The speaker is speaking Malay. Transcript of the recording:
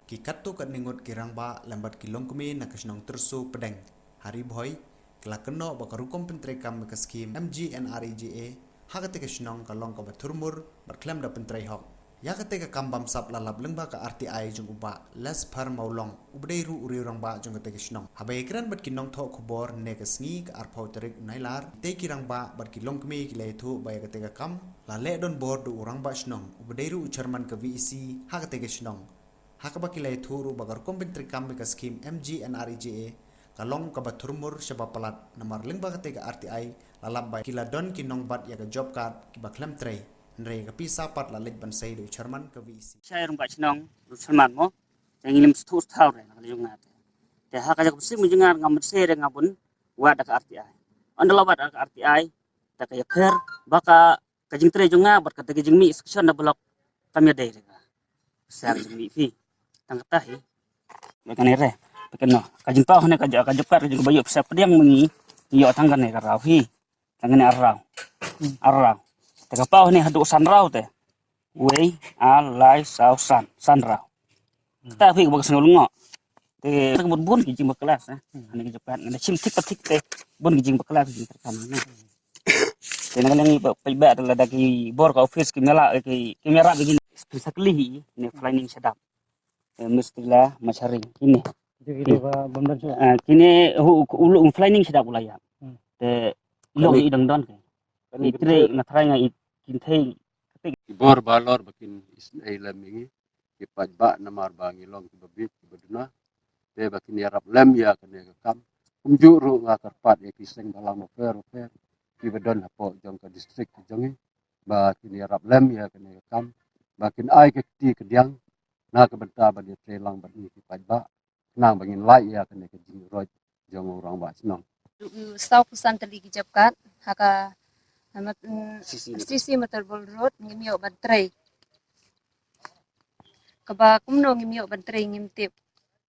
ki katu kat ningut kirang ba lambat ki longkumi na kasnong tersu pedeng hari boy kala keno bakarukom pentrekam ka skim MGNREGA hakate kasnong kalong ka baturmur berklem da pentrei hok ya kate ka kambam sap lalap lengba ka RTI jung uba les par maulong ubdeiru uri rang ba jung kate kasnong habai kran bat kinong tho khubor ne ka sngi ka arphau tarik nailar te kirang ba bat ki longkumi ki le thu ba ya kate ka kam la le don bor du urang ba snong ubdeiru ucherman ka VEC hakate kasnong hakabakilai thuru bagar kompentri kam ka skim MGNREGA kalong ka baturmur shaba palat namar lingba ka tega RTI lalab kila don ki nongbat ya ka job card ki baklam tray nre ka pisa pat la lek ban sai do chairman ka VC saya rumba chinong Salman mo tengilim stur thau re na yung nate te ha ka jak sim jungar ngam se re ngabun wa da ka RTI andala wa da ka RTI ta ka yakher baka kajing tre junga bar ka tege jingmi section na blok kami dai re sar jingmi fi tang tahi bekan re bekan no kajing pa hone ka job card juga bayu sa pediang mengi yo tanggan ne ka raw hi tanggan arraw arraw te ka pa hone hadu san raw te Wei alai sau san rau. Ta phi bak sengol ngo. Te bun bun ki jing kelas ane ki japan ane sim tik patik te bun ki jing kelas ki terkam na. Te na ngi pa ba da ki bor ka office ki mela ki mera begini specially ne flying sedap. Mestilah masharing ini. Jadi ba bamdan so. Kini ulu flying sedap ulaya. Te long idang don ke. Itre na try nga kintai Ibor balor bakin isnai lamingi ipat ba namar bangi long kibabit kibaduna te bakin yarap lem ya kene kam umju ru nga karpat ya kiseng balang ofer kibadon hapo jong ka distrik jongi bakin yarap lem ya kene kam bakin ai ke ti kediang na ke benta ba dia telang ba ni ipat ba nang bangin lai ya kene ke jing roj jong orang ba senong Stau pusan tali kijapkat haka sisi Motorball Road ngimyo bantray kaba kumno ngimyo bantray ngimtip